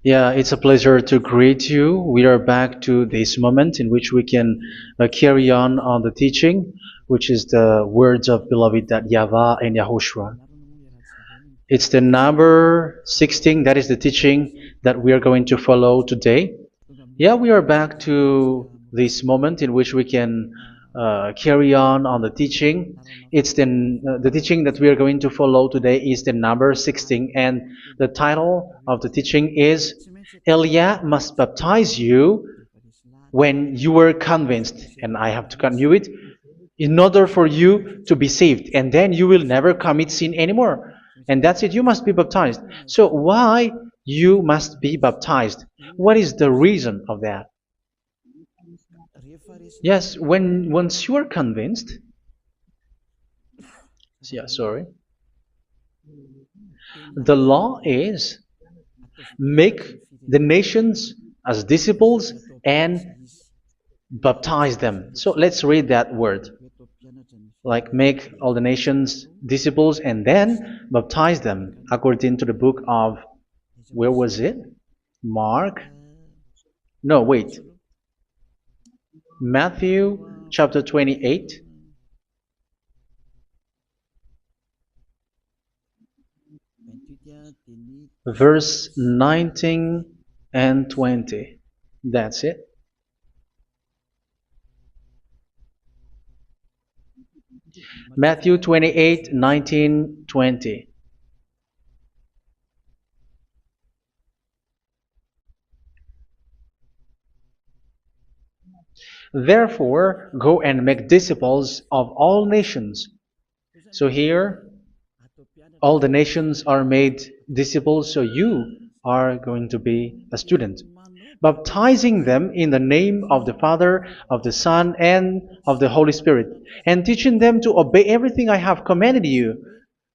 Yeah, it's a pleasure to greet you. We are back to this moment in which we can carry on the teaching, which is the words of beloved that YAHVAH and YAHOSHUA. It's the number 16, that is the teaching that we are going to follow today. Yeah, we are back to this moment in which we can carry on the teaching. It's the teaching that we are going to follow today is the number 16, and the title of the teaching is Elia must baptize you when you were convinced, and I have to continue it, in order for you to be saved, and then you will never commit sin anymore. And that's it, you must be baptized. So why you must be baptized? What is the reason of that? Yes, when once you are convinced, yeah, sorry, the law is make the nations as disciples and baptize them. So let's read that word. Like make all the nations disciples and then baptize them according to the book of, where was it? Mark? No, wait. Matthew chapter 28. Verse 19 and 20. That's it. Matthew 28, 19, 20. Therefore, go and make disciples of all nations. So here, all the nations are made disciples, so you are going to be a student. Baptizing them in the name of the Father, of the Son, and of the Holy Spirit, and teaching them to obey everything I have commanded you.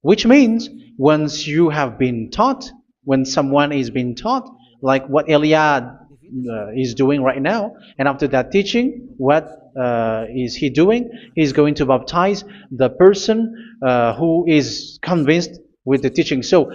Which means, once you have been taught, when someone is being taught, like what Elia is doing right now, and after that teaching, what is he doing? He's going to baptize the person who is convinced with the teaching. So,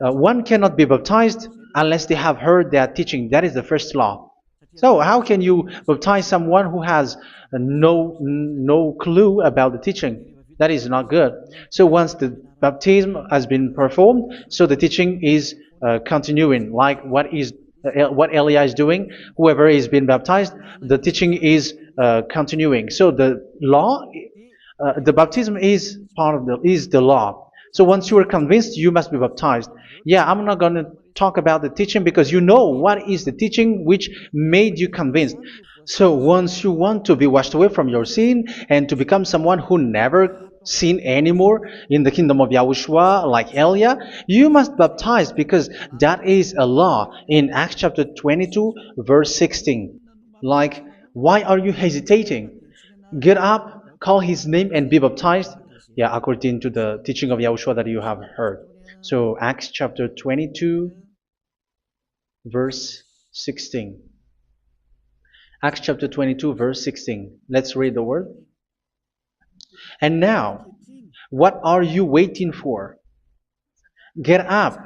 one cannot be baptized unless they have heard that teaching. That is the first law. So how can you baptize someone who has no clue about the teaching? That is not good. So once the baptism has been performed, so the teaching is continuing, like what Elia is doing. Whoever is being baptized, the teaching is continuing. So the law, the baptism is part of the law. So once you are convinced, you must be baptized. Yeah, I'm not going to talk about the teaching because you know what is the teaching which made you convinced. So once you want to be washed away from your sin and to become someone who never sin anymore in the kingdom of Yahushua, like Elia, you must baptize because that is a law in Acts chapter 22, verse 16. Like, why are you hesitating? Get up, call his name, and be baptized. Yeah, according to the teaching of Yahushua that you have heard. So Acts chapter 22, verse 16. Acts chapter 22, verse 16. Let's read the word. And now, what are you waiting for? Get up,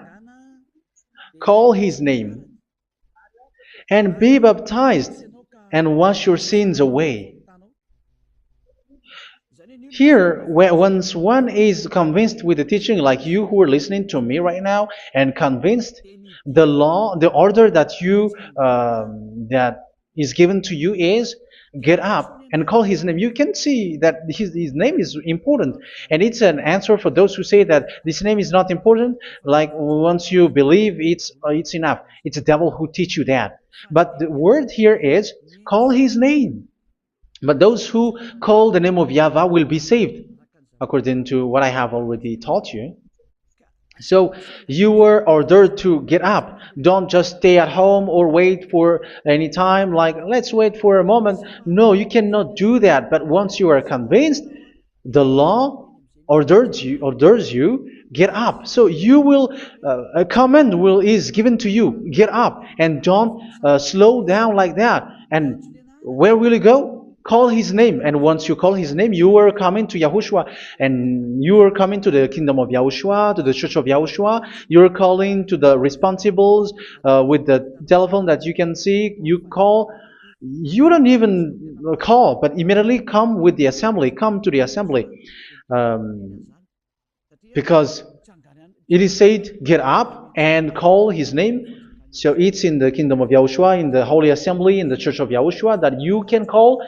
call his name, and be baptized, and wash your sins away. Here, once one is convinced with the teaching, like you who are listening to me right now, and convinced, the law, the order that that is given to you is get up and call his name. You can see that his name is important, and it's an answer for those who say that this name is not important. Like once you believe, it's enough. It's the devil who teach you that. But the word here is call his name. But those who call the name of YAHVAH will be saved, according to what I have already taught you. So you were ordered to get up. Don't just stay at home or wait for any time, like let's wait for a moment. No, you cannot do that. But once you are convinced, the law orders you get up. So you will a command is given to you. Get up and don't slow down like that. And where will you go? Call his name, and once you call his name, you are coming to Yahushua, and you are coming to the kingdom of Yahushua, to the church of Yahushua. You're calling to the responsibles with the telephone that you can see. You call. You don't even call, but immediately come with the assembly. Come to the assembly, um, because it is said, get up and call his name. So it's in the kingdom of Yahushua, in the holy assembly, in the church of Yahushua, that you can call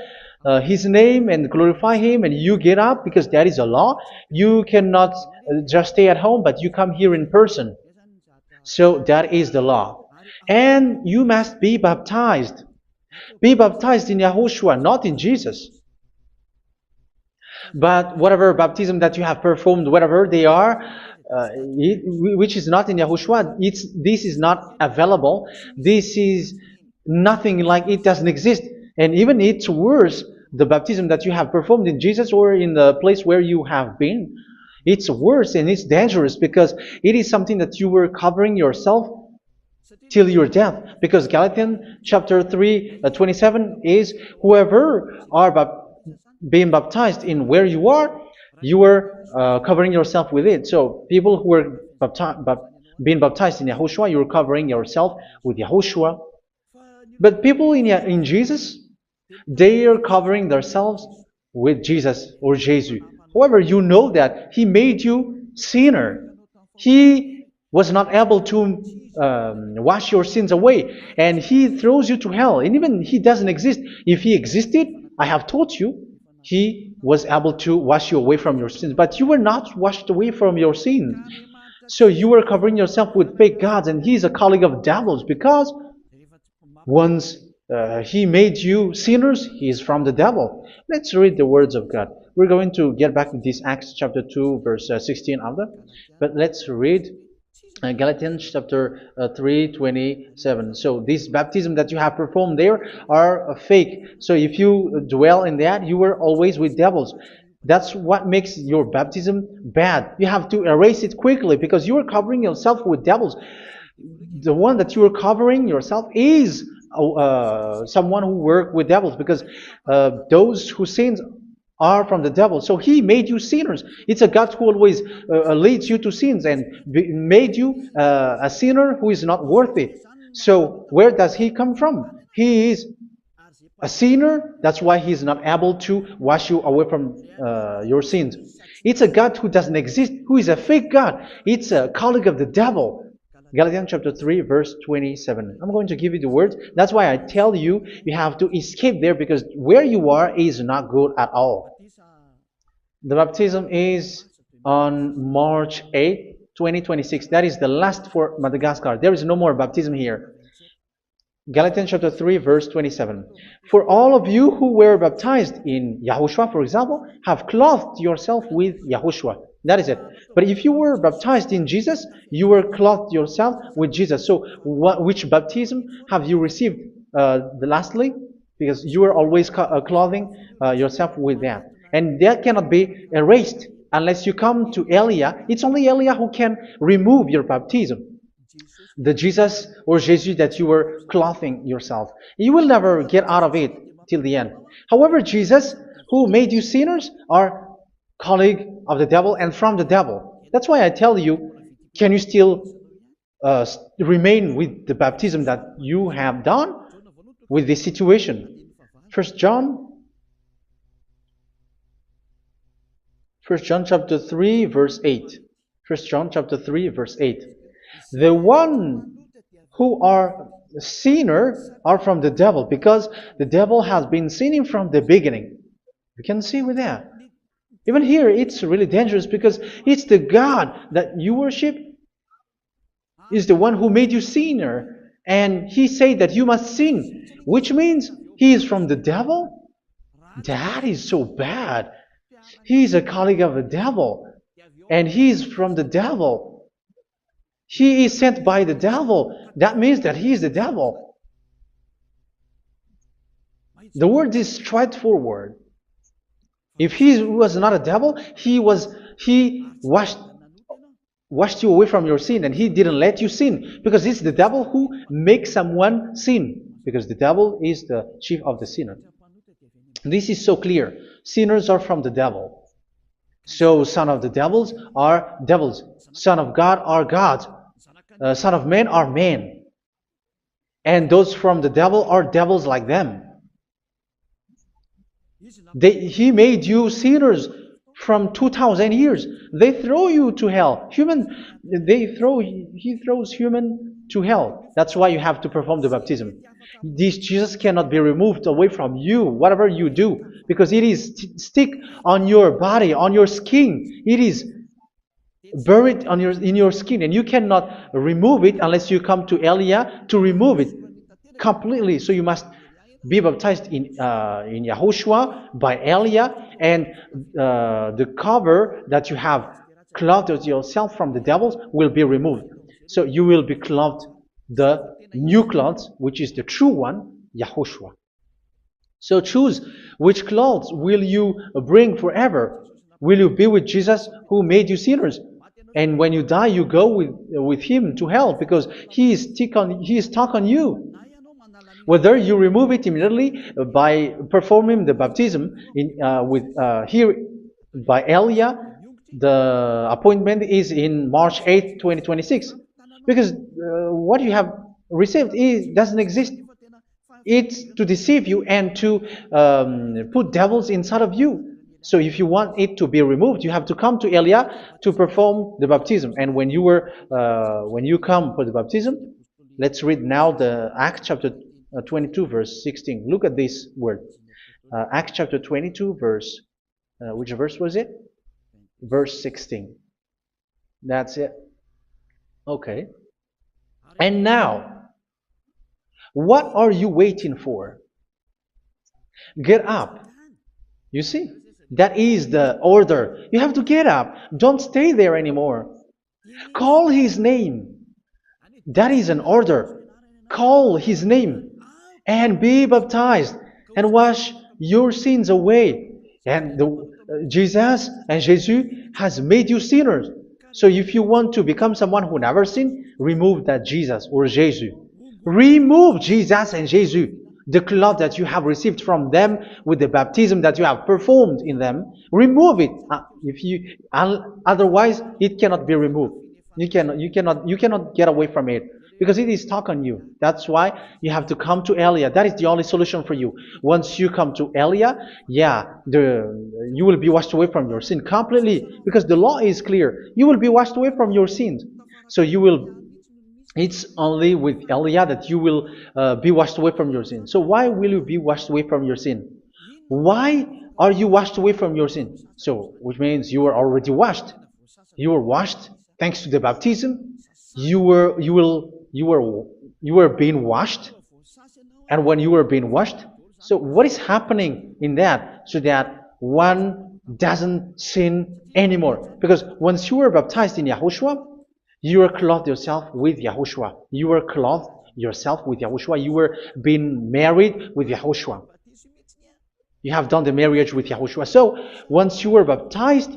his name and glorify him, and you get up because that is a law. You cannot just stay at home, but you come here in person. So that is the law. And you must be baptized. Be baptized in Yahushua, not in Jesus. But whatever baptism that you have performed, whatever they are, which is not in Yahushua, this is not available. This is nothing, like it doesn't exist. And even it's worse, the baptism that you have performed in Jesus or in the place where you have been. It's worse and it's dangerous because it is something that you were covering yourself till your death. Because Galatians chapter 3, 27 is, whoever are being baptized in where you are covering yourself with it. So people who are being baptized in Yahushua, you're covering yourself with Yahushua. But people in Jesus, they are covering themselves with Jesus or Jesus. However, you know that He made you sinner. He was not able to wash your sins away, and He throws you to hell. And even He doesn't exist. If He existed, I have taught you, He was able to wash you away from your sins. But you were not washed away from your sins. So you were covering yourself with fake gods, and He is a colleague of devils, because once He made you sinners, He is from the devil. Let's read the words of God. We're going to get back to this Acts chapter 2, verse 16 after. But let's read Galatians chapter 3, 27. So this baptism that you have performed there are fake. So if you dwell in that, you were always with devils. That's what makes your baptism bad. You have to erase it quickly because you are covering yourself with devils. The one that you are covering yourself is someone who works with devils, because those who sin are from the devil. So He made you sinners. It's a God who always leads you to sins and made you a sinner who is not worthy. So where does He come from? He is a sinner. That's why He is not able to wash you away from your sins. It's a God who doesn't exist, who is a fake God. It's a colleague of the devil. Galatians chapter 3, verse 27. I'm going to give you the words. That's why I tell you, you have to escape there, because where you are is not good at all. The baptism is on March 8, 2026. That is the last for Madagascar. There is no more baptism here. Galatians chapter 3, verse 27. For all of you who were baptized in Yahushua, for example, have clothed yourself with Yahushua. That is it. But if you were baptized in Jesus, you were clothed yourself with Jesus. So which baptism have you received lastly? Because you are always clothing yourself with that. And that cannot be erased unless you come to Eliah. It's only Eliah who can remove your baptism. The Jesus or Jesus that you were clothing yourself. You will never get out of it till the end. However, Jesus, who made you sinners, are colleague of the devil and from the devil. That's why I tell you, can you still remain with the baptism that you have done with this situation? First John chapter 3, verse 8. First John chapter 3, verse 8. The one who are sinner are from the devil, because the devil has been sinning from the beginning. You can see with that. Even here, it's really dangerous, because it's the God that you worship is the one who made you sinner. And He said that you must sin, which means He is from the devil. That is so bad. He is a colleague of the devil. And He is from the devil. He is sent by the devil. That means that He is the devil. The word is straightforward. If He was not a devil, He washed you away from your sin, and He didn't let you sin, because it's the devil who makes someone sin, because the devil is the chief of the sinner. This is so clear. Sinners are from the devil. So son of the devils are devils. Son of God are gods. Son of men are men. And those from the devil are devils like them. He made you sinners from 2,000 years. They throw you to hell. He throws human to hell. That's why you have to perform the baptism. This Jesus cannot be removed away from you, whatever you do, because it is stick on your body, on your skin. It is buried in your skin, and you cannot remove it unless you come to Elia to remove it completely. So you must be baptized in YAHOSHUA by Elia, and the cover that you have clothed yourself from the devils will be removed. So you will be clothed the new clothes, which is the true one, YAHOSHUA. So choose which clothes will you bring forever. Will you be with Jesus who made you sinners? And when you die, you go with him to hell because he is stuck on you. Whether you remove it immediately by performing the baptism here by Elia, the appointment is in March 8, 2026. Because what you have received doesn't exist. It's to deceive you and to put devils inside of you. So if you want it to be removed, you have to come to Elia to perform the baptism. And when you come for the baptism, let's read now the Acts chapter 22 verse 16. Look at this word. Acts chapter 22 verse, which verse was it? Verse 16. That's it. Okay. And now, what are you waiting for? Get up. You see? That is the order. You have to get up. Don't stay there anymore. Call his name. That is an order. Call his name and be baptized and wash your sins away. And Jesus has made you sinners. So if you want to become someone who never sinned, remove that Jesus or Jesus. Remove Jesus and Jesus, the cloth that you have received from them with the baptism that you have performed in them. Remove it. Otherwise, it cannot be removed. You cannot get away from it because it is stuck on you. That's why you have to come to Elia. That is the only solution for you. Once you come to Elia, you will be washed away from your sin completely because the law is clear. You will be washed away from your sins. So it's only with Elia that you will be washed away from your sin. So why will you be washed away from your sin? Why are you washed away from your sin? So, which means you are already washed. You were washed thanks to the baptism. You were being washed, and when you were being washed, so what is happening in that? So that one doesn't sin anymore. Because once you were baptized in YAHOSHUA, you were clothed yourself with YAHOSHUA. You were clothed yourself with YAHOSHUA. You were being married with YAHOSHUA. You have done the marriage with YAHOSHUA. So once you were baptized,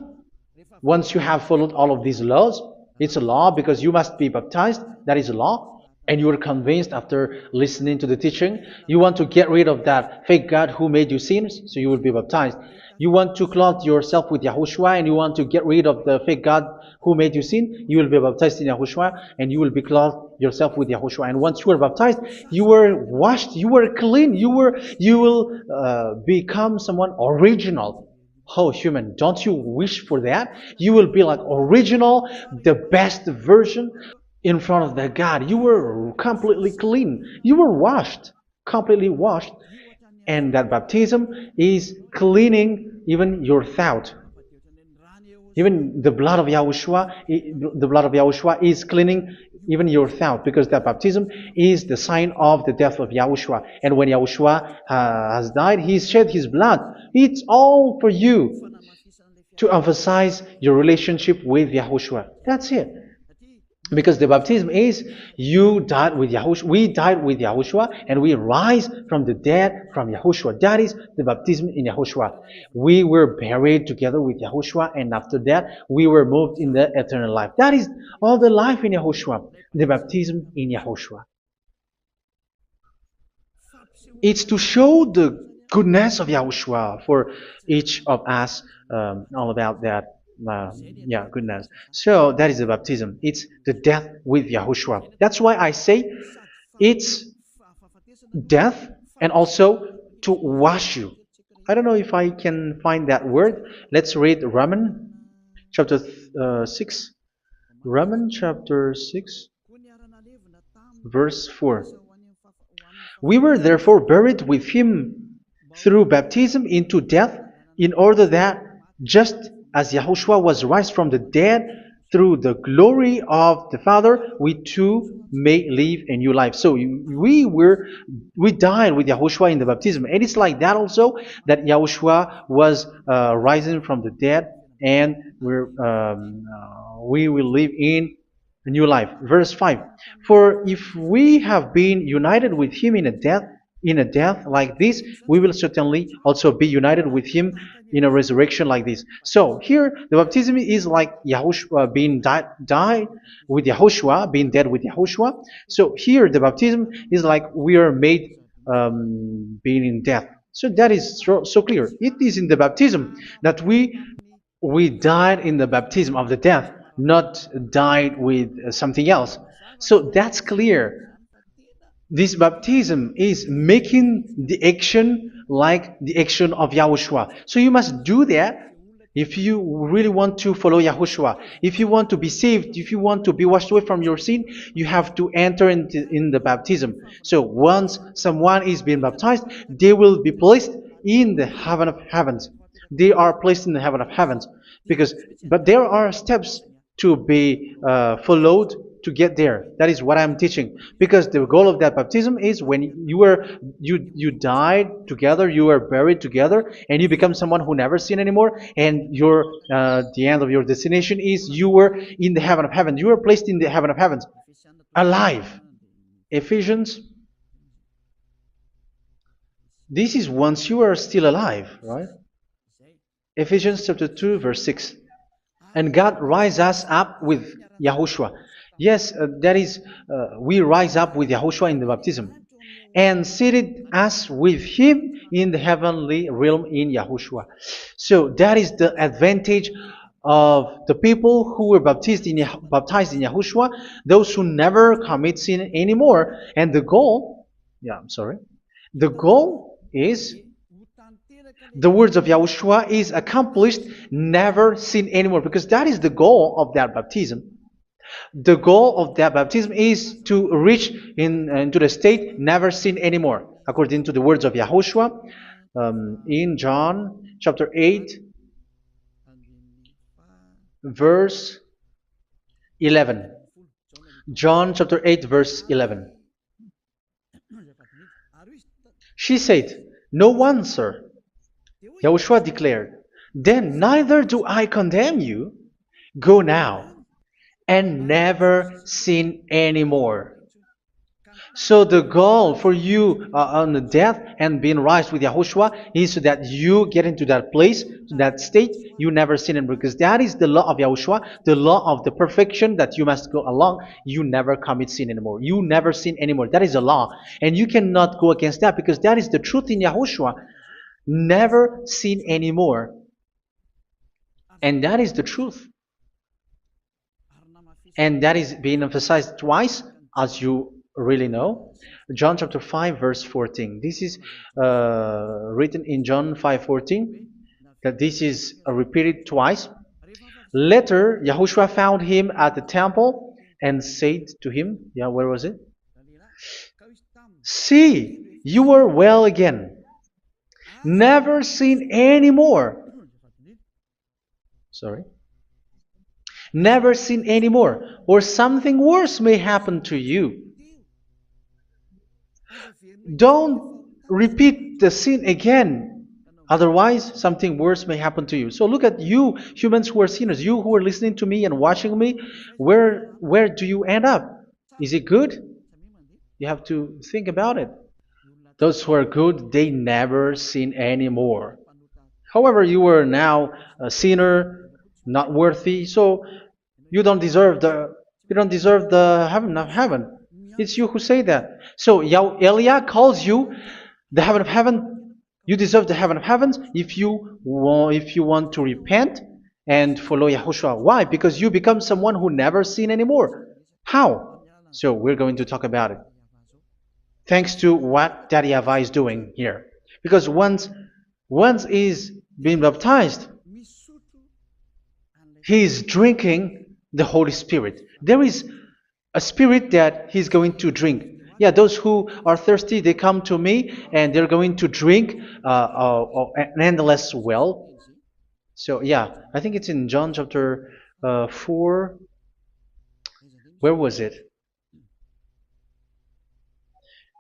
once you have followed all of these laws, it's a law because you must be baptized. That is a law. And you are convinced after listening to the teaching, you want to get rid of that fake God who made you sinners, so you will be baptized. You want to clothe yourself with YAHOSHUA and you want to get rid of the fake God who made you sin, you will be baptized in YAHOSHUA and you will be clothed yourself with YAHOSHUA. And once you are baptized, you were washed, you were clean, you will become someone original. Oh, human, don't you wish for that? You will be like original, the best version in front of the God. You were completely clean. You were washed, completely washed. And that baptism is cleaning even your thought. Even the blood of YAHOSHUA is cleaning even your thought, because that baptism is the sign of the death of YAHOSHUA. And when YAHOSHUA has died, he shed his blood. It's all for you to emphasize your relationship with YAHOSHUA. That's it. Because the baptism is you died with YAHOSHUA, we died with YAHOSHUA, and we rise from the dead from YAHOSHUA. That is the baptism in YAHOSHUA. We were buried together with YAHOSHUA, and after that we were moved in the eternal life. That is all the life in YAHOSHUA, the baptism in YAHOSHUA. It's to show the goodness of Yahushua for each of us, all about that. Yeah, goodness. So that is the baptism. It's the death with Yahushua. That's why I say it's death and also to wash you. I don't know if I can find that word. Let's read Romans chapter 6. Romans chapter 6, verse 4. We were therefore buried with him through baptism into death, in order that, just as Yahushua was raised from the dead through the glory of the Father, we too may live a new life. So we died with Yahushua in the baptism, and it's like that also that Yahushua was rising from the dead, and we will live in a new life. Verse 5. For if we have been united with him in a death like this, we will certainly also be united with him in a resurrection like this. So here the baptism is like Yahushua being died with Yahushua, being dead with Yahushua. So here the baptism is like we are made being in death. So that is so clear. It is in the baptism that we died in the baptism of the death, not died with something else. So that's clear. This baptism is making the action like the action of Yahushua. So you must do that if you really want to follow Yahushua. If you want to be saved, if you want to be washed away from your sin, you have to enter in the baptism. So once someone is being baptized, they will be placed in the heaven of heavens. They are placed in the heaven of heavens, but there are steps to be followed to get there. That is what I'm teaching, because the goal of that baptism is when you died together, you were buried together, and you become someone who never sin anymore, and your the end of your destination is you were in the heaven of heaven. You were placed in the heaven of heavens, alive. Ephesians. This is once you are still alive, right? Ephesians chapter 2, verse 6. And God rise us up with Yahushua. Yes, that is, we rise up with Yahushua in the baptism. And seated us with him in the heavenly realm in Yahushua. So that is the advantage of the people who were baptized in Yahushua, those who never commit sin anymore. And the goal, the goal is the words of Yahushua is accomplished, never sin anymore, because that is the goal of that baptism. The goal of that baptism is to reach into the state never sin anymore, according to the words of Yahushua in John chapter 8, verse 11. John chapter 8, verse 11. She said, "No one, sir." Yahushua declared, "Then neither do I condemn you. Go now and never sin anymore." So the goal for you on the death and being raised with Yahushua is so that you get into that place, to that state, you never sin anymore. Because that is the law of Yahushua, the law of the perfection that you must go along. You never commit sin anymore. You never sin anymore. That is a law. And you cannot go against that, because that is the truth in Yahushua. Never sin anymore. And that is the truth. And that is being emphasized twice, as you really know. John chapter 5, verse 14. This is written in John 5:14, that this is repeated twice. Later, Yahushua found him at the temple and said to him, where was it? "See, you are well again. Never sin anymore." Never sin anymore, or something worse may happen to you. Don't repeat the sin again. Otherwise, something worse may happen to you. So look at you, humans who are sinners, you who are listening to me and watching me. Where do you end up? Is it good? You have to think about it. Those who are good, they never sin anymore. However, you are now a sinner, not worthy, so you don't deserve the heaven of heaven. It's you who say that. So Eliah calls you the heaven of heaven You deserve the heaven of heavens if you want to repent and follow Yahushua. Why? Because you become someone who never sin anymore. How? So we're going to talk about it. Thanks to what Daddy YAHVAH is doing here. Because once is being baptized, he is drinking the Holy Spirit. There is a spirit that he's going to drink. Yeah, those who are thirsty, they come to me and they're going to drink an endless well. So yeah, I think it's in John chapter 4. Where was it?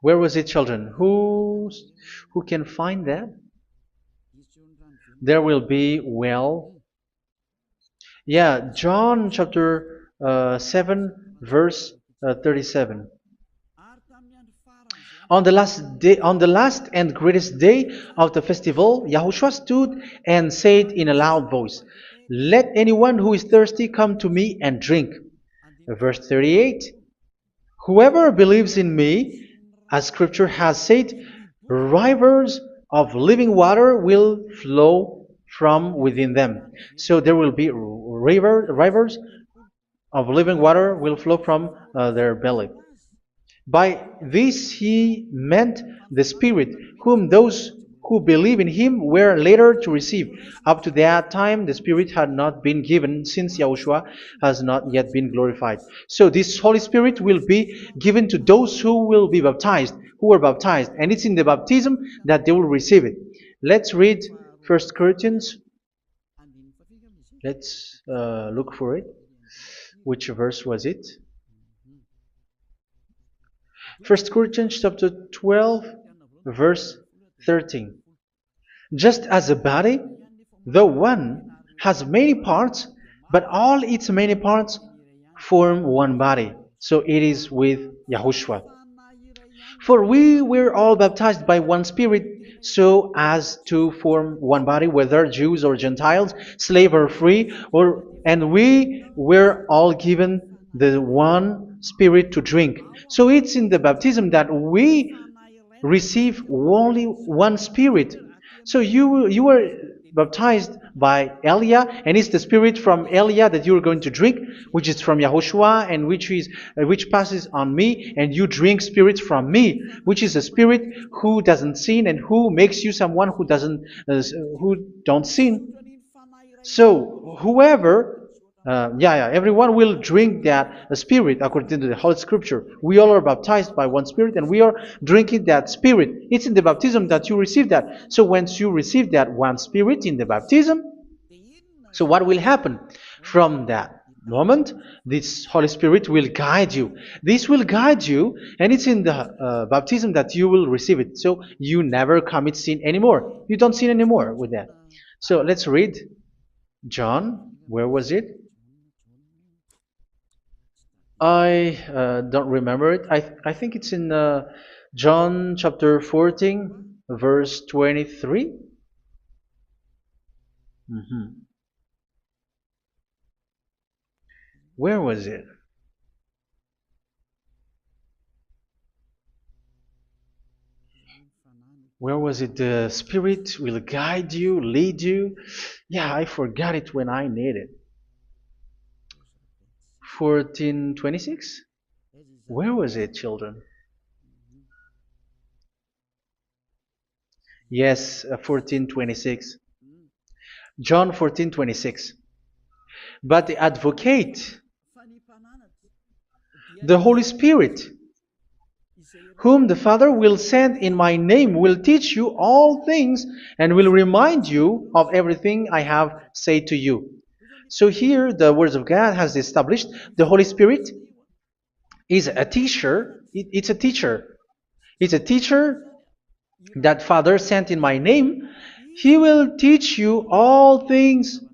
Where was it, children? Who can find that? There will be well. Yeah, John chapter 7, verse 37. On the last and greatest day of the festival, Yahushua stood and said in a loud voice, "Let anyone who is thirsty come to me and drink." Verse 38, "Whoever believes in me, as Scripture has said, rivers of living water will flow from within them." So there will be rivers of living water will flow from their belly. By this he meant the Spirit, whom those who believe in him were later to receive. Up to that time, the Spirit had not been given, since Yahushua has not yet been glorified. So this Holy Spirit will be given to those who will be baptized, who are baptized, and it's in the baptism that they will receive it. Let's read 1 Corinthians. Let's look for it. Which verse was it? 1 Corinthians chapter 12, verse 13. Just as a body, though one, has many parts, but all its many parts form one body. So it is with Yahushua. For we were all baptized by one Spirit, so as to form one body, whether Jews or Gentiles, slave or free, and we were all given the one Spirit to drink. So it's in the baptism that we receive only one Spirit. So you were baptized by Elia, and it's the Spirit from Elia that you're going to drink, which is from Yahushua, and which passes on me, and you drink Spirit from me, which is a Spirit who doesn't sin and who makes you someone who don't sin. So whoever, everyone will drink that Spirit according to the Holy Scripture. We all are baptized by one Spirit, and we are drinking that Spirit. It's in the baptism that you receive that. So once you receive that one Spirit in the baptism, so what will happen? From that moment, this Holy Spirit will guide you. This will guide you, and it's in the baptism that you will receive it. So you never commit sin anymore. You don't sin anymore with that. So let's read John. Where was it? I don't remember it. I think it's in John chapter 14, verse 23. Where was it? Where was it? The Spirit will guide you, lead you. Yeah, I forgot it when I need it. 14:26? Where was it, children? Yes, 14:26. John 14:26. But the advocate, the Holy Spirit, whom the Father will send in my name, will teach you all things and will remind you of everything I have said to you. So here the words of God has established the Holy Spirit is a teacher. It's a teacher. It's a teacher that Father sent in my name. He will teach you all things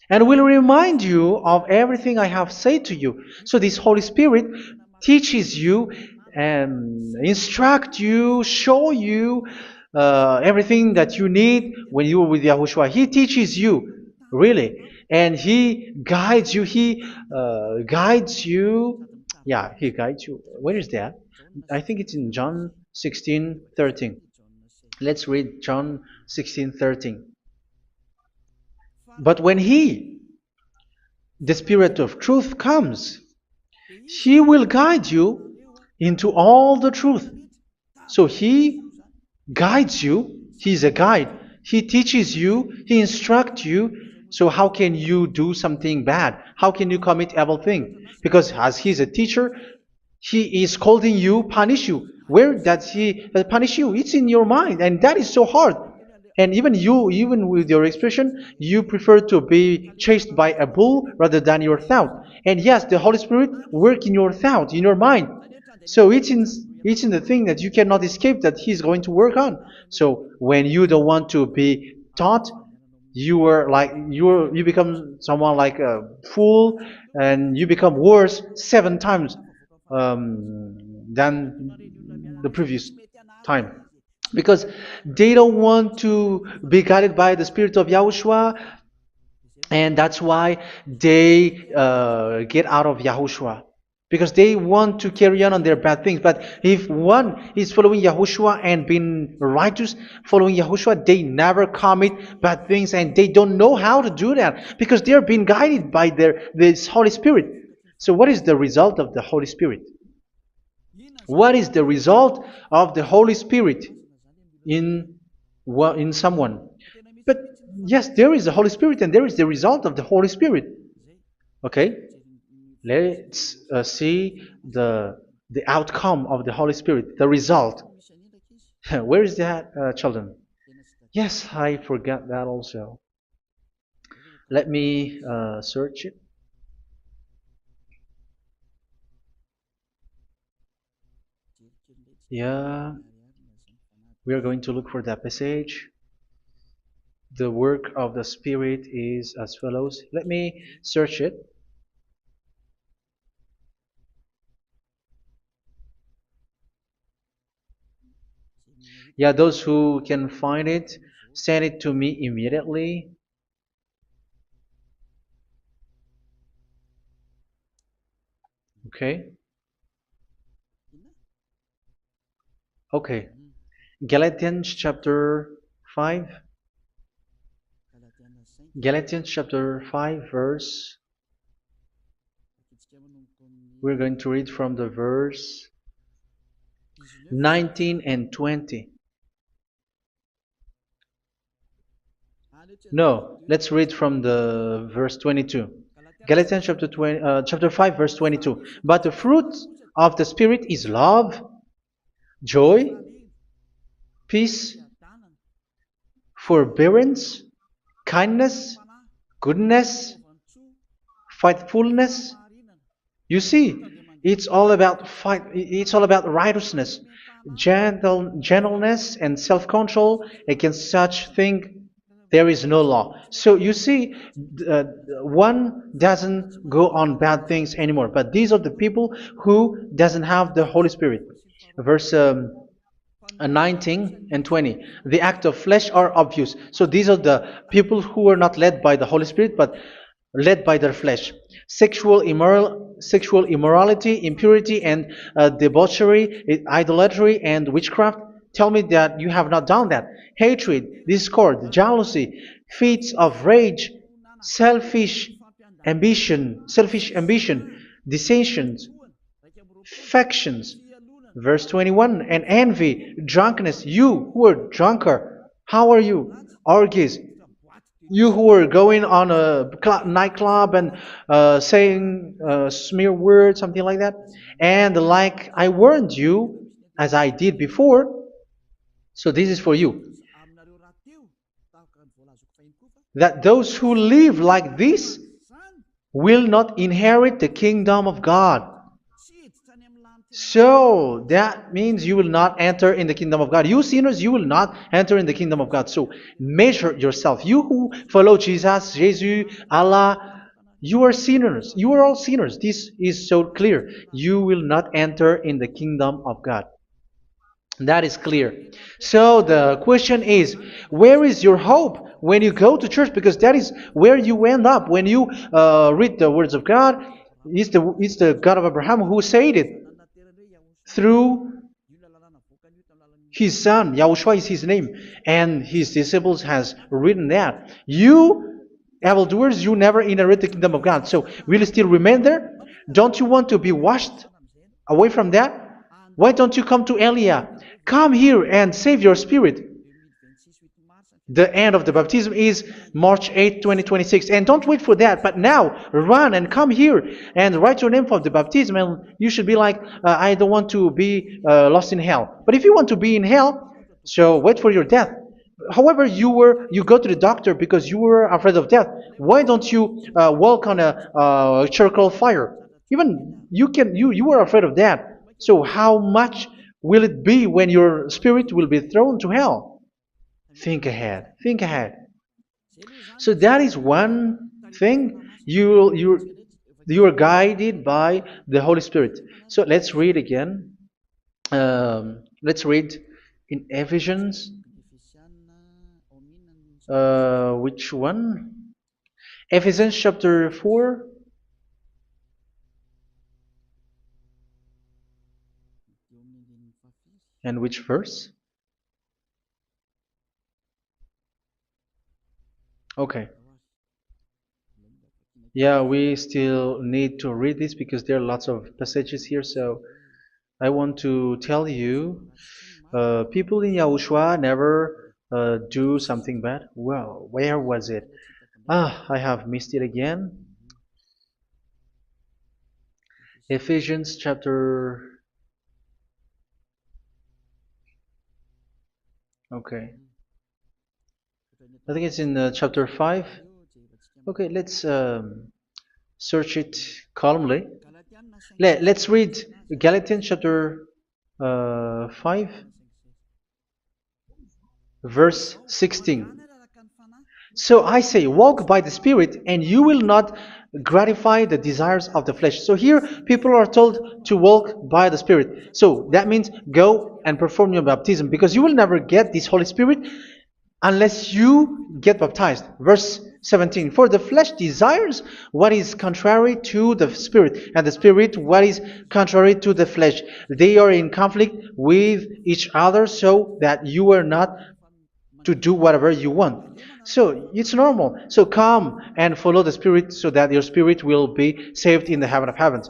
and will remind you of everything I have said to you. So this Holy Spirit teaches you and instruct you, show you everything that you need when you are with Yahushua. He teaches you, really, and He guides you. He guides you. Yeah, He guides you. Where is that? I think it's in John 16:13. Let's read John 16:13. But when He, the Spirit of truth, comes, He will guide you into all the truth. So He guides you. He's a guide. He teaches you. He instructs you. So how can you do something bad? How can you commit evil thing? Because as He's a teacher, He is scolding you, punish you. Where does He punish you? It's in your mind, and that is so hard. And even you, even with your expression, you prefer to be chased by a bull rather than your thought. And yes, the Holy Spirit work in your thought, in your mind. So it's in the thing that you cannot escape that He's going to work on. So when you don't want to be taught, you become someone like a fool, and you become worse 7 times than the previous time, because they don't want to be guided by the Spirit of Yahushua, and that's why they get out of Yahushua, because they want to carry on their bad things. But if one is following Yahushua and being righteous, following Yahushua, they never commit bad things, and they don't know how to do that because they're being guided by this Holy Spirit. So what is the result of the Holy Spirit? What is the result of the Holy Spirit in in someone? But yes, there is the Holy Spirit, and there is the result of the Holy Spirit. Okay, let's see the outcome of the Holy Spirit, the result. Where is that, children? Yes, I forgot that also. Let me search it. Yeah, we are going to look for that passage. The work of the Spirit is as follows. Let me search it. Yeah, those who can find it, send it to me immediately. Okay. Okay. Galatians chapter 5. Galatians chapter 5 verse. We're going to read from the verse 19 and 20. No, let's read from the verse 22. Galatians chapter 5 verse 22. But the fruit of the Spirit is love, joy, peace, forbearance, kindness, goodness, faithfulness. You see, it's all about righteousness, gentleness, and self-control. Against such thing there is no law. So you see, one doesn't go on bad things anymore. But these are the people who doesn't have the Holy Spirit. Verse 19 and 20. The act of flesh are obvious. So these are the people who are not led by the Holy Spirit, but led by their flesh. Sexual immorality, impurity, and debauchery, idolatry, and witchcraft. Tell me that you have not done that. Hatred, discord, jealousy, fits of rage, selfish ambition, dissensions, factions. Verse 21, and envy, drunkenness. You who are drunker, how are you? Orgies. You who are going on a nightclub and saying smear words, something like that. And like I warned you, as I did before, so this is for you, that those who live like this will not inherit the kingdom of God. So that means you will not enter in the kingdom of God. You sinners, you will not enter in the kingdom of God. So measure yourself. You who follow Jesus, Allah, you are sinners. You are all sinners. This is so clear. You will not enter in the kingdom of God. That is clear. So the question is, where is your hope when you go to church? Because that is where you end up when you read the words of God. It's the God of Abraham who said it through His son, Yahushua is his name, and his disciples has written that. You evildoers, you never inherit the kingdom of God. So will you still remain there? Don't you want to be washed away from that? Why don't you come to Elia? Come here and save your spirit. The end of the baptism is March 8th, 2026. And don't wait for that, but now run and come here and write your name for the baptism. And you should be like, I don't want to be lost in hell. But if you want to be in hell, so wait for your death. However, you go to the doctor because you were afraid of death. Why don't you walk on a charcoal fire? Even you were afraid of that. So how much will it be when your spirit will be thrown to hell? Think ahead. Think ahead. So that is one thing. You are guided by the Holy Spirit. So let's read again. Let's read in Ephesians. Which one? Ephesians chapter 4. And which verse? Okay. Yeah, we still need to read this because there are lots of passages here. So I want to tell you, people in Yahushua never do something bad. Well, where was it? I have missed it again. Ephesians chapter. Okay. I think it's in chapter 5. Okay, let's search it calmly. Let's read Galatians chapter 5, verse 16. So I say, walk by the Spirit, and you will not gratify the desires of the flesh. So here, people are told to walk by the Spirit. So that means go and perform your baptism, because you will never get this Holy Spirit unless you get baptized. Verse 17. For the flesh desires what is contrary to the Spirit, and the Spirit what is contrary to the flesh. They are in conflict with each other, so that you are not to do whatever you want. So it's normal. So come and follow the Spirit so that your spirit will be saved in the heaven of heavens.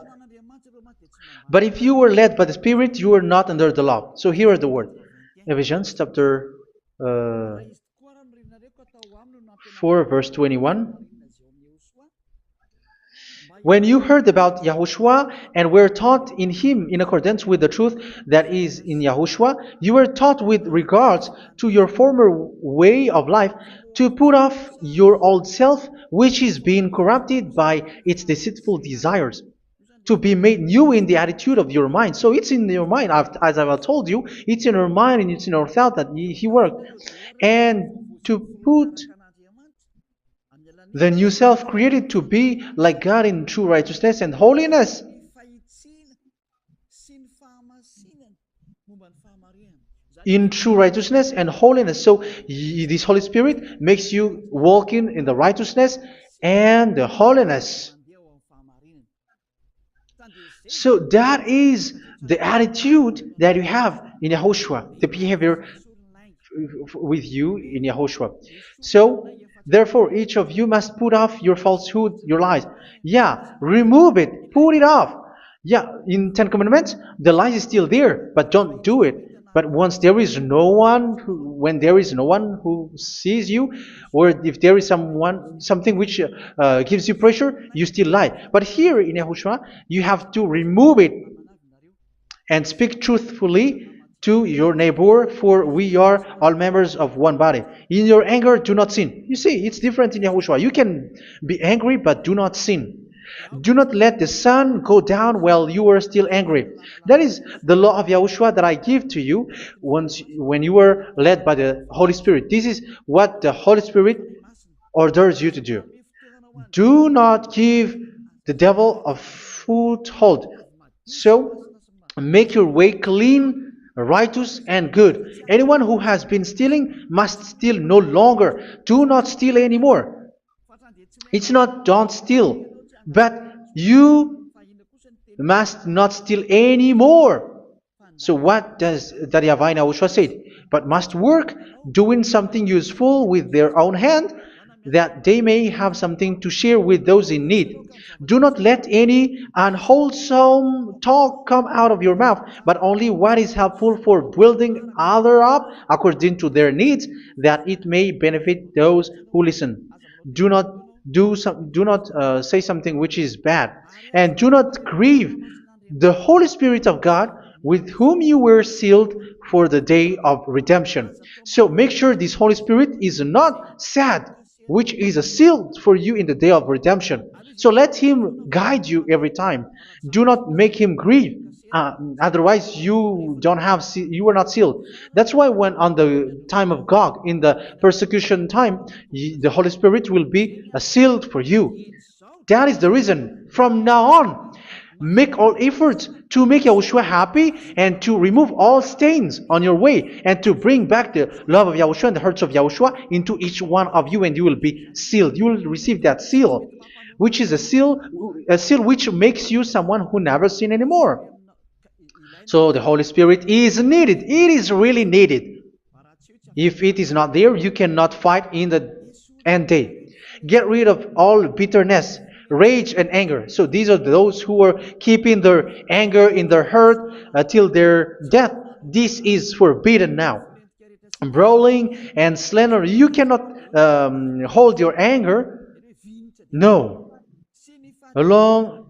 But if you were led by the Spirit, you are not under the law. So here are the word. Ephesians chapter 4 verse 21. When you heard about Yahushua and were taught in him in accordance with the truth that is in Yahushua, you were taught with regards to your former way of life to put off your old self, which is being corrupted by its deceitful desires, to be made new in the attitude of your mind. So it's in your mind, as I've told you, it's in our mind and it's in our thought that he worked. And to put the new self created to be like God in true righteousness and holiness. In true righteousness and holiness. So this Holy Spirit makes you walking in the righteousness and the holiness. So that is the attitude that you have in Yahushua, the behavior with you in Yahushua. So therefore, each of you must put off your falsehood, your lies. Yeah, remove it, put it off. Yeah, in Ten Commandments, the lies is still there, but don't do it. But once there is no one, when there is no one who sees you, or if there is something which gives you pressure, you still lie. But here in Yahushua, you have to remove it and speak truthfully to your neighbor, for we are all members of one body. In your anger, do not sin. You see, it's different in Yahushua. You can be angry, but do not sin. Do not let the sun go down while you are still angry. That is the law of Yahushua that I give to you when you were led by the Holy Spirit. This is what the Holy Spirit orders you to do. Do not give the devil a foothold. So, make your way clean, righteous, and good. Anyone who has been stealing must steal no longer. Do not steal anymore. It's not don't steal, but you must not steal anymore. So what does Daryavai Yahushua say? But must work doing something useful with their own hand, that they may have something to share with those in need. Do not let any unwholesome talk come out of your mouth, but only what is helpful for building other up according to their needs, that it may benefit those who listen. Do not do not say something which is bad, and do not grieve the Holy Spirit of God, with whom you were sealed for the day of redemption. So make sure this Holy Spirit is not sad, which is a seal for you in the day of redemption. So let Him guide you every time. Do not make Him grieve. Otherwise, you are not sealed. That's why when on the time of God, in the persecution time, the Holy Spirit will be a sealed for you. That is the reason. From now on, make all efforts to make Yahushua happy and to remove all stains on your way and to bring back the love of Yahushua and the hearts of Yahushua into each one of you, and you will be sealed. You will receive that seal, which is a seal which makes you someone who never sin anymore. So the Holy Spirit is needed. It is really needed. If it is not there, you cannot fight in the end day. Get rid of all bitterness, rage, and anger. So these are those who are keeping their anger in their heart until their death. This is forbidden now. Brawling and slander. You cannot hold your anger. No. Along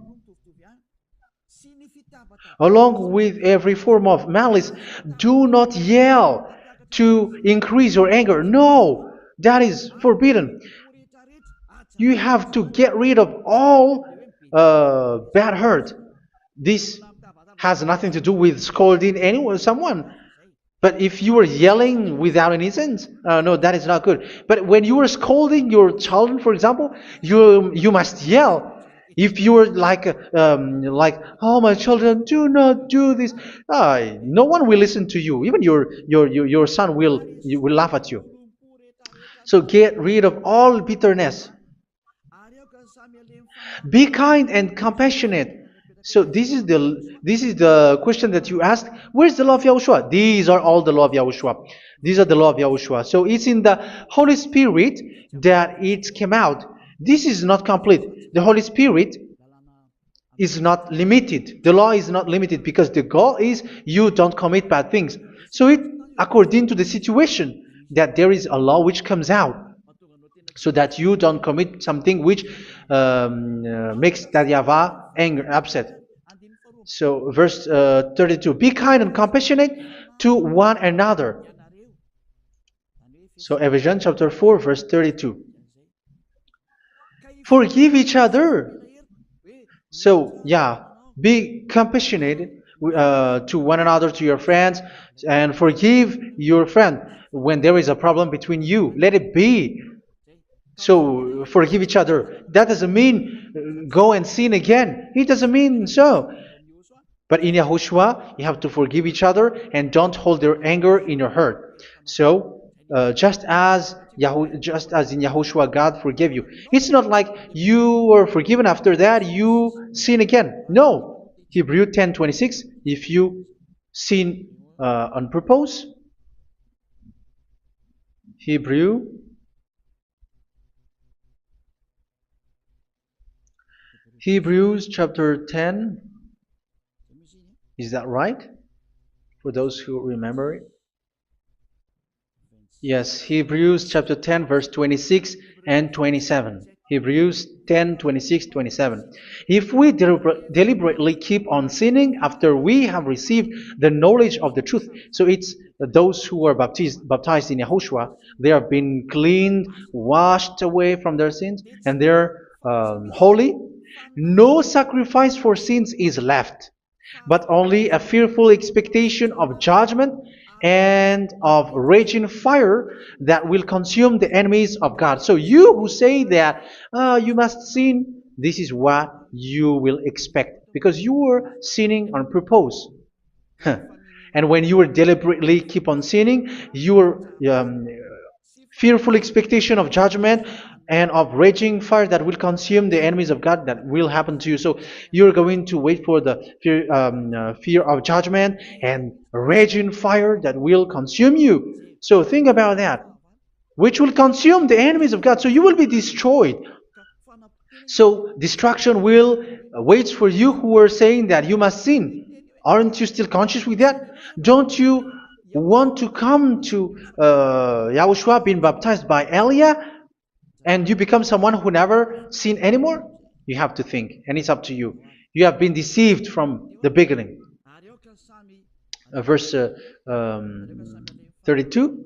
Along with every form of malice, do not yell to increase your anger. No, that is forbidden. You have to get rid of all bad hurt. This has nothing to do with scolding anyone, someone. But if you are yelling without any sense, no, that is not good. But when you are scolding your children, for example, you must yell. If you are like, oh my children, do not do this, no one will listen to you. Even your son will laugh at you. So get rid of all bitterness. Be kind and compassionate. So this is the question that you asked. Where's the law of Yahushua? These are all the law of Yahushua. These are the law of Yahushua. So it's in the Holy Spirit that it came out. This is not complete. The Holy Spirit is not limited. The law is not limited because the goal is you don't commit bad things. So it according to the situation that there is a law which comes out, so that you don't commit something which makes that YAHVAH angry, upset. So verse 32, be kind and compassionate to one another. So Ephesians chapter 4 verse 32. Forgive each other. So yeah, be compassionate to one another, to your friends, and forgive your friend when there is a problem between you. Let it be. So forgive each other. That doesn't mean go and sin again. It doesn't mean so. But in Yahushua, you have to forgive each other and don't hold their anger in your heart. So just as in Yahushua, God forgave you. It's not like you were forgiven after that you sin again. No. Hebrew 10:26. If you sin on purpose, Hebrews chapter 10. Is that right? For those who remember it. Yes, Hebrews chapter 10 verse 26 and 27. Hebrews 10, 26, 27. If we deliberately keep on sinning after we have received the knowledge of the truth, so it's those who are baptized in Yahushua, they have been cleaned, washed away from their sins, and they're holy. No sacrifice for sins is left, but only a fearful expectation of judgment and of raging fire that will consume the enemies of God. So you who say that you must sin, this is what you will expect, because you were sinning on purpose. And when you will deliberately keep on sinning, your fearful expectation of judgment and of raging fire that will consume the enemies of God that will happen to you. So you're going to wait for the fear of judgment and raging fire that will consume you. So think about that, which will consume the enemies of God. So you will be destroyed. So destruction will wait for you who are saying that you must sin. Aren't you still conscious with that? Don't you want to come to Yahushua being baptized by Elia and you become someone who never sin anymore? You have to think, and it's up to you. You have been deceived from the beginning. Verse 32.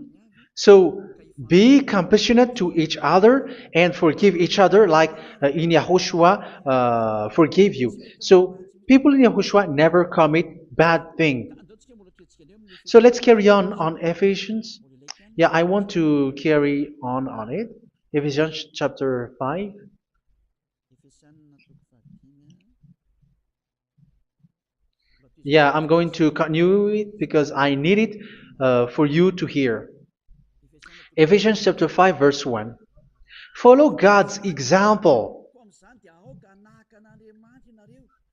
So be compassionate to each other and forgive each other like in Yahushua forgave you. So people in Yahushua never commit bad thing. So let's carry on Ephesians. Yeah, I want to carry on it. Ephesians chapter 5. Yeah, I'm going to continue it because I need it for you to hear. Ephesians chapter 5 verse 1. Follow God's example.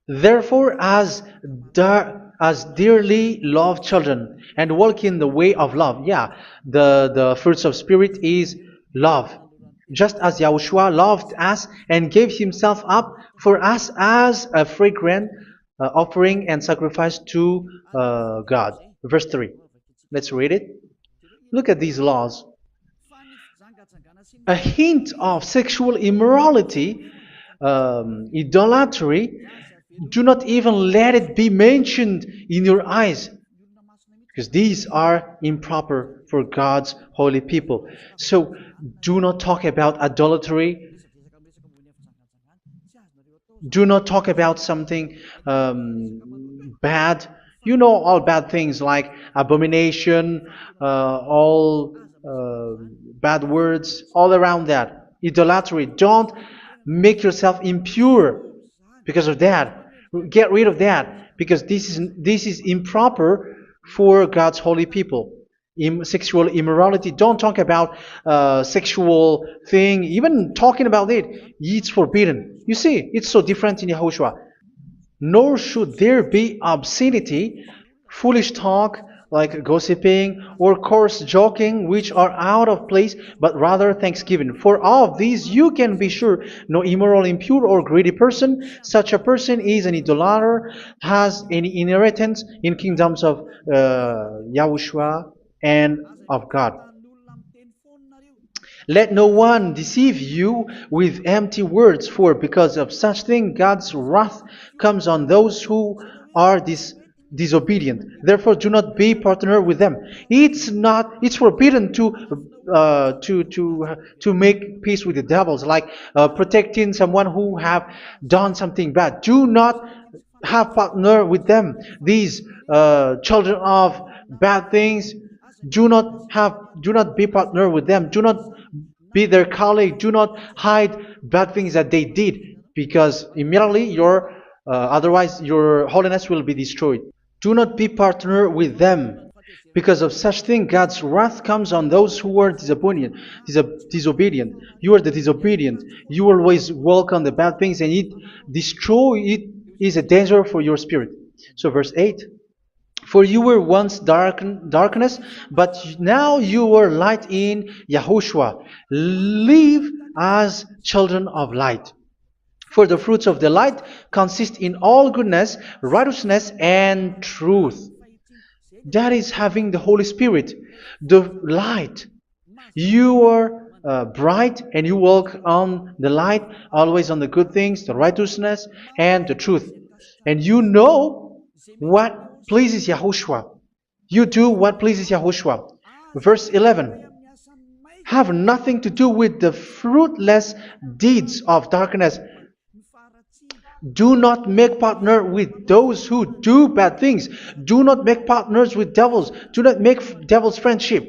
Therefore, as dearly loved children, and walk in the way of love. Yeah, the fruits of spirit is love. Just as Yahushua loved us and gave himself up for us as a fragrant offering and sacrifice to God. Verse 3. Let's read it. Look at these laws. A hint of sexual immorality, idolatry, do not even let it be mentioned in your eyes, because these are improper for God's holy people. So do not talk about idolatry. Do not talk about something bad. You know all bad things like abomination, all bad words, all around that. Idolatry. Don't make yourself impure because of that. Get rid of that because this is improper for God's holy people. Sexual immorality. Don't talk about sexual thing. Even talking about it's forbidden. You see, it's so different in Yahushua. Nor should there be obscenity, foolish talk, like gossiping, or coarse joking, which are out of place, but rather thanksgiving. For of these you can be sure, no immoral, impure, or greedy person, such a person is an idolater, has any inheritance in kingdoms of Yahushua and of God. Let no one deceive you with empty words, for because of such thing God's wrath comes on those who are disobedient. Therefore, do not be partner with them. It's forbidden to make peace with the devils, like protecting someone who have done something bad. Do not have partner with them. These children of bad things, do not be partner with them. Do not be their colleague. Do not hide bad things that they did, because immediately otherwise your holiness will be destroyed. Do not be partner with them. Because of such thing, God's wrath comes on those who are disobedient. You are the disobedient. You always walk on the bad things, and it is a danger for your spirit. So verse 8. For you were once darkness, but now you are light in Yahushua. Live as children of light. For the fruits of the light consist in all goodness, righteousness, and truth. That is having the Holy Spirit, the light. You are bright and you walk on the light, always on the good things, the righteousness, and the truth. And you know what pleases Yahushua. You do what pleases Yahushua. Verse 11. Have nothing to do with the fruitless deeds of darkness. Do not make partner with those who do bad things. Do not make partners with devils. Do not make devil's friendship.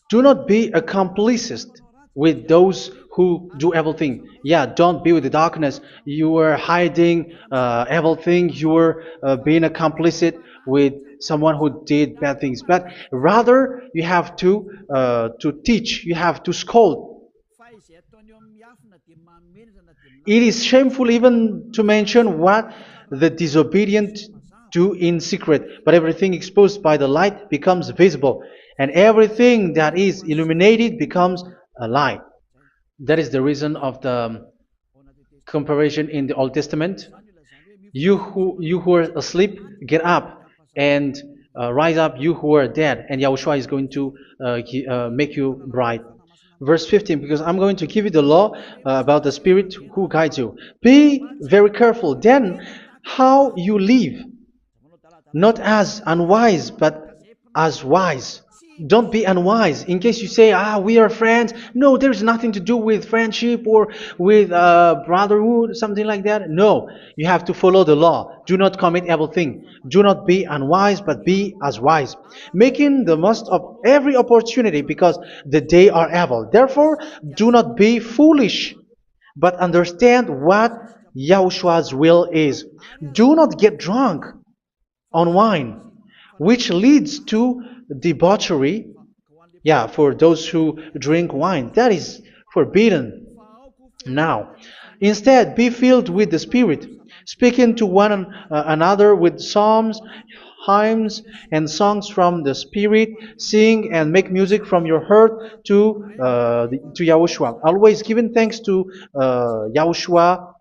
Do not be accomplices with those who do evil thing. Yeah, don't be with the darkness. You are hiding evil thing. You are being a complicit with someone who did bad things. But rather, you have to teach. You have to scold. It is shameful even to mention what the disobedient do in secret, but everything exposed by the light becomes visible, and everything that is illuminated becomes a light. That is the reason of the comparison in the Old Testament. You who are asleep, get up and rise up, you who are dead, and Yahushua is going to make you bright. Verse 15, because I'm going to give you the law about the Spirit who guides you. Be very careful then how you live, not as unwise, but as wise. Don't be unwise. In case you say, we are friends. No, there's nothing to do with friendship or with brotherhood, something like that. No, you have to follow the law. Do not commit evil thing. Do not be unwise, but be as wise, making the most of every opportunity because the day are evil. Therefore, do not be foolish, but understand what Yahushua's will is. Do not get drunk on wine, which leads to debauchery. Yeah, for those who drink wine, that is forbidden now. Instead, be filled with the Spirit, speaking to one another with psalms, hymns, and songs from the Spirit. Sing and make music from your heart to Yahushua. Always giving thanks to Yahushua,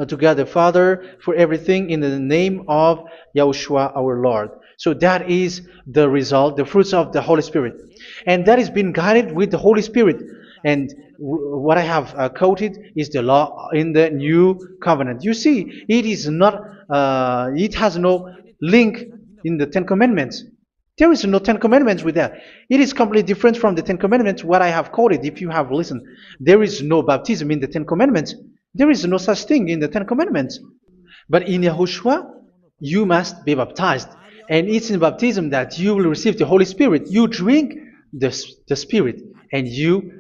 to God the Father for everything in the name of Yahushua our Lord. So that is the result, the fruits of the Holy Spirit. And that is being guided with the Holy Spirit. And what I have quoted is the law in the new covenant. You see, it is not, it has no link in the Ten Commandments. There is no Ten Commandments with that. It is completely different from the Ten Commandments, what I have quoted, if you have listened. There is no baptism in the Ten Commandments. There is no such thing in the Ten Commandments. But in Yahushua, you must be baptized. And it's in baptism that you will receive the Holy Spirit. You drink the Spirit, and you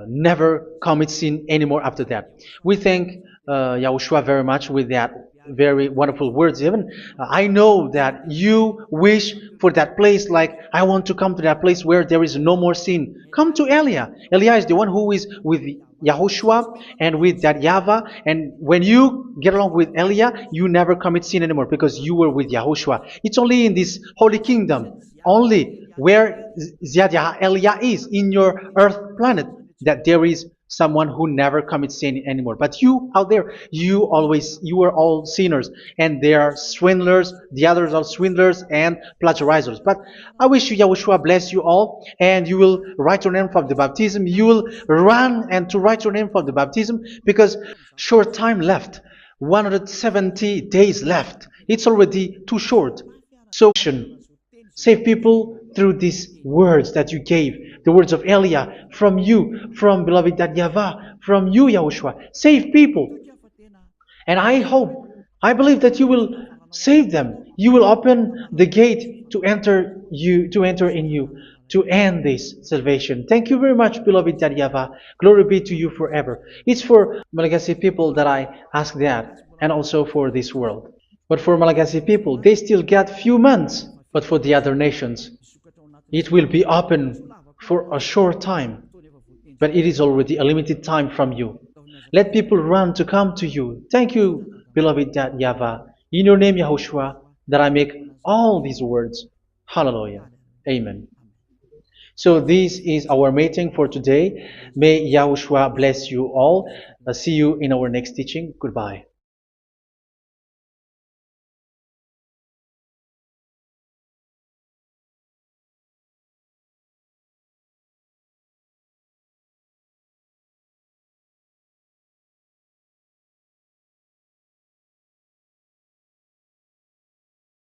never commit sin anymore after that. We thank Yahushua very much with that very wonderful words. Even I know that you wish for that place, like I want to come to that place where there is no more sin. Come to Elia. Elia is the one who is with Yahushua and with that YAHVAH, and when you get along with Elia, you never commit sin anymore because you were with Yahushua. It's only in this holy kingdom, only where Ziad Elia is, in your earth planet, that there is someone who never commits sin anymore. But you out there, you are all sinners, and they are swindlers. The others are swindlers and plagiarizers. But I wish you, Yahushua, bless you all, and you will write your name for the baptism. You will run and to write your name for the baptism, because short time left, 170 days left. It's already too short. So save people through these words that you gave, the words of Elia, from you, from beloved that YAHVAH, from you, Yahushua. Save people. And I believe that you will save them. You will open the gate to enter in you, to end this salvation. Thank you very much, beloved that YAHVAH. Glory be to you forever. It's for Malagasy people that I ask that, and also for this world. But for Malagasy people, they still get few months. But for the other nations, it will be open for a short time. But it is already a limited time from you. Let people run to come to you. Thank you, beloved YAHVAH. In your name, Yahushua, that I make all these words. Hallelujah. Amen. So this is our meeting for today. May Yahushua bless you all. See you in our next teaching. Goodbye.